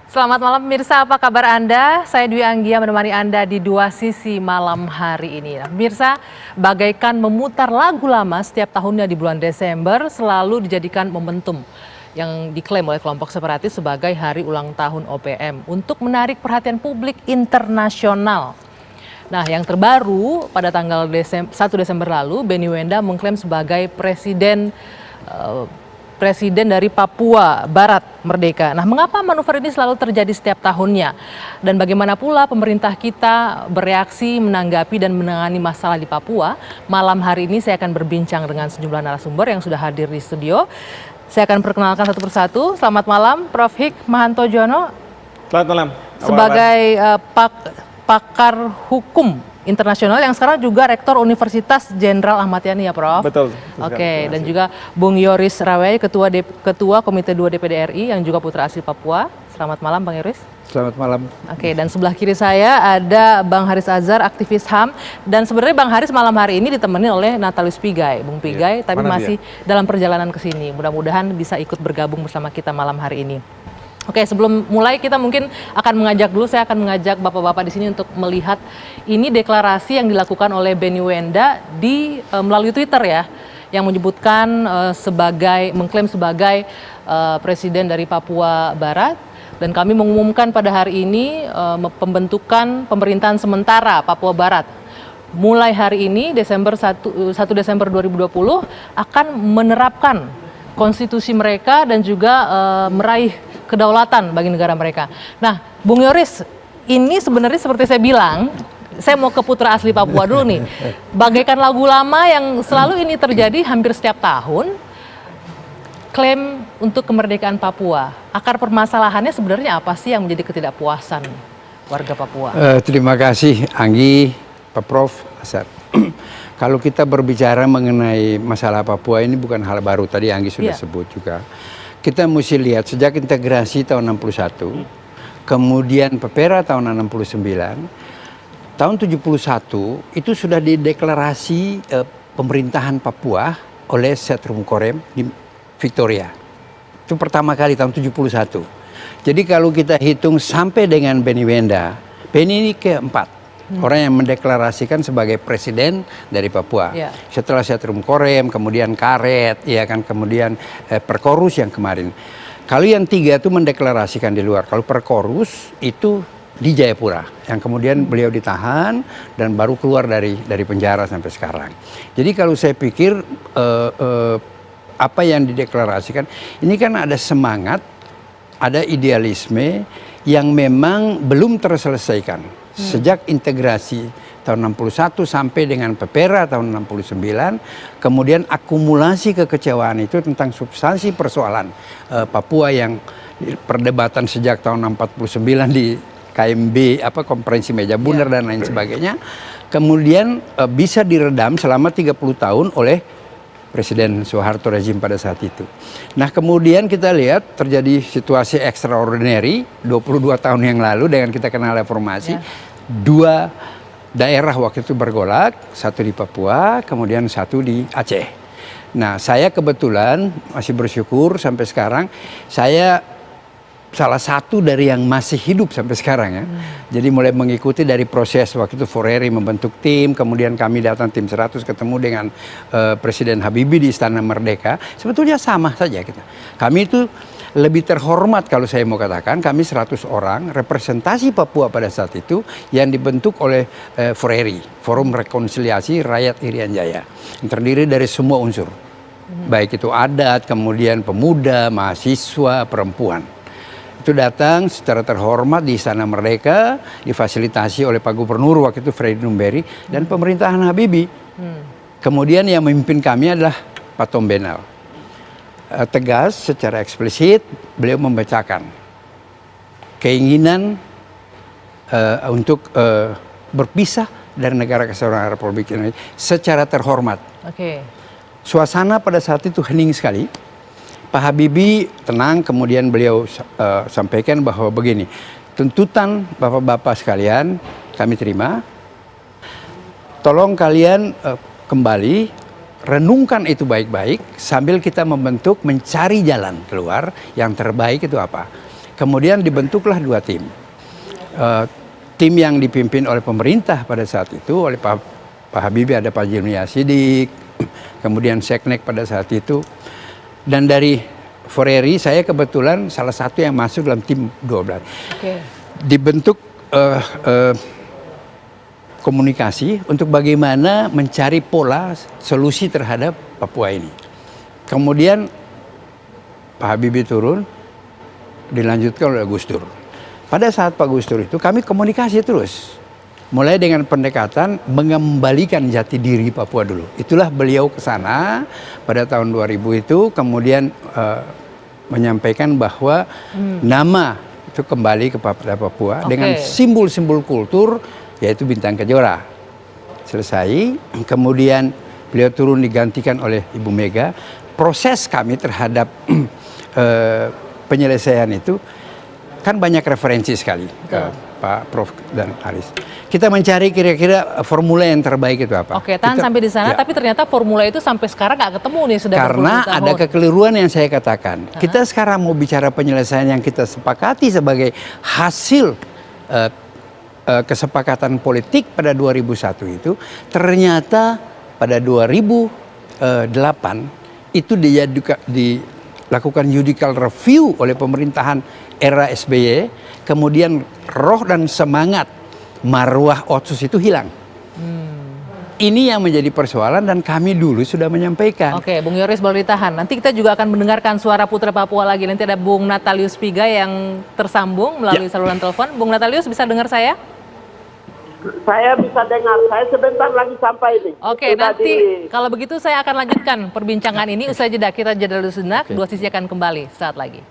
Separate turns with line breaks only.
Selamat malam pemirsa, apa kabar Anda? Saya Dwi Anggia menemani Anda di Dua Sisi malam hari ini. Nah, pemirsa, bagaikan memutar lagu lama setiap tahunnya di bulan Desember selalu dijadikan momentum yang diklaim oleh kelompok separatis sebagai hari ulang tahun OPM untuk menarik perhatian publik internasional. Nah, yang terbaru pada tanggal 1 Desember lalu, Benny Wenda mengklaim sebagai presiden dari Papua Barat merdeka. Nah, mengapa manuver ini selalu terjadi setiap tahunnya? Dan bagaimana pula pemerintah kita bereaksi, menanggapi dan menangani masalah di Papua? Malam hari ini saya akan berbincang dengan sejumlah narasumber yang sudah hadir di studio. Saya akan perkenalkan satu persatu. Selamat malam, Prof. Hikmahanto Juwono.
Selamat malam.
Sebagai pakar hukum internasional yang sekarang juga Rektor Universitas Jenderal Ahmad Yani ya, Prof?
Betul.
Oke, dan juga Bung Yoris Rawei, Ketua Komite 2 DPD RI yang juga putra asli Papua. Selamat malam, Bang Yoris.
Selamat malam.
Oke, dan sebelah kiri saya ada Bang Haris Azhar, aktivis HAM. Dan sebenarnya Bang Haris malam hari ini ditemani oleh Natalius Pigai, Bung Pigai, tapi masih dalam perjalanan ke sini. Mudah-mudahan bisa ikut bergabung bersama kita malam hari ini. Oke, sebelum mulai kita mungkin saya akan mengajak bapak-bapak di sini untuk melihat ini deklarasi yang dilakukan oleh Benny Wenda melalui Twitter ya, yang menyebutkan mengklaim sebagai presiden dari Papua Barat, dan kami mengumumkan pada hari ini pembentukan pemerintahan sementara Papua Barat. Mulai hari ini 1 Desember 2020 akan menerapkan konstitusi mereka dan juga meraih kedaulatan bagi negara mereka. Nah, Bung Yoris, ini sebenarnya seperti saya bilang, saya mau ke putra asli Papua dulu nih. Bagaikan lagu lama yang selalu ini terjadi hampir setiap tahun, klaim untuk kemerdekaan Papua. Akar permasalahannya sebenarnya apa sih yang menjadi ketidakpuasan warga Papua?
Terima kasih Anggi, Pak Prof. Azhar. Kalau kita berbicara mengenai masalah Papua ini bukan hal baru, tadi Anggi sudah sebut juga. Kita mesti lihat sejak integrasi tahun 61, kemudian PEPERA tahun 69, tahun 71 itu sudah dideklarasi pemerintahan Papua oleh Setrum Korem di Victoria. Itu pertama kali tahun 71. Jadi kalau kita hitung sampai dengan Benny Wenda, Benny ini keempat. Orang yang mendeklarasikan sebagai presiden dari Papua. Setelah Setrum Korem, kemudian Karet, ya kan, kemudian Perkorus yang kemarin. Kalau yang tiga itu mendeklarasikan di luar. Kalau Perkorus itu di Jayapura, yang kemudian beliau ditahan dan baru keluar dari penjara sampai sekarang. Jadi kalau saya pikir apa yang dideklarasikan ini kan ada semangat, ada idealisme yang memang belum terselesaikan. Sejak integrasi tahun 61 sampai dengan PEPERA tahun 69, kemudian akumulasi kekecewaan itu tentang substansi persoalan Papua yang perdebatan sejak tahun 49 di KMB, konferensi meja bundar dan lain sebagainya, kemudian bisa diredam selama 30 tahun oleh Presiden Soeharto rezim pada saat itu. Nah, kemudian kita lihat terjadi situasi extraordinary 22 tahun yang lalu dengan kita kenal reformasi. Dua daerah waktu itu bergolak, satu di Papua, kemudian satu di Aceh. Nah, saya kebetulan masih bersyukur sampai sekarang, saya salah satu dari yang masih hidup sampai sekarang ya. Jadi mulai mengikuti dari proses waktu itu Foreri membentuk tim, kemudian kami datang tim 100 ketemu dengan Presiden Habibie di Istana Merdeka. Sebetulnya sama saja kita. Kami itu lebih terhormat kalau saya mau katakan, kami 100 orang representasi Papua pada saat itu yang dibentuk oleh Foreri, Forum Rekonsiliasi Rakyat Irian Jaya. Yang terdiri dari semua unsur. Baik itu adat, kemudian pemuda, mahasiswa, perempuan. Itu datang secara terhormat di Istana Merdeka, difasilitasi oleh Pak Gubernur waktu itu Freddy Numberi dan pemerintahan Habibie. Kemudian yang memimpin kami adalah Pak Tom Benal. Tegas secara eksplisit beliau membacakan keinginan untuk berpisah dari negara kesatuan Republik Indonesia secara terhormat. Suasana pada saat itu hening sekali. Pak Habibie tenang, kemudian beliau sampaikan bahwa begini, tuntutan bapak-bapak sekalian kami terima, tolong kalian kembali renungkan itu baik-baik sambil kita mencari jalan keluar yang terbaik itu apa. Kemudian dibentuklah 2 tim. Tim yang dipimpin oleh pemerintah pada saat itu, oleh Pak Habibie, ada Pak Julminya Sidik, kemudian Seknek pada saat itu. Dan dari Foreri, saya kebetulan salah satu yang masuk dalam tim 12. Dibentuk komunikasi untuk bagaimana mencari pola solusi terhadap Papua ini. Kemudian Pak Habibie turun, dilanjutkan oleh Gus Dur. Pada saat Pak Gus Dur itu kami komunikasi terus. Mulai dengan pendekatan mengembalikan jati diri Papua dulu. Itulah beliau ke sana pada tahun 2000 itu, kemudian menyampaikan bahwa nama itu kembali kepada Papua dengan simbol-simbol kultur, yaitu Bintang Kejora. Selesai, kemudian beliau turun digantikan oleh Ibu Mega. Proses kami terhadap penyelesaian itu kan banyak referensi sekali, Pak Prof dan Aris. Kita mencari kira-kira formula yang terbaik itu apa.
Oke, tahan sampai di sana, tapi ternyata formula itu sampai sekarang nggak ketemu nih, sudah
karena ada kekeliruan yang saya katakan. Kita sekarang mau bicara penyelesaian yang kita sepakati sebagai hasil kesepakatan politik pada 2001 itu, ternyata pada 2008 itu dilakukan judicial review oleh pemerintahan era SBY, kemudian roh dan semangat marwah Otsus itu hilang. Ini yang menjadi persoalan dan kami dulu sudah menyampaikan.
Oke, Bung Yoris boleh ditahan. Nanti kita juga akan mendengarkan suara Putra Papua lagi. Nanti ada Bung Natalius Pigai yang tersambung melalui saluran telepon. Bung Natalius bisa dengar saya?
Saya bisa dengar, saya sebentar lagi sampai ini.
Oke, nanti kalau begitu saya akan lanjutkan perbincangan ini usai jeda. Kita jeda dulu sejenak, Dua Sisi akan kembali saat lagi.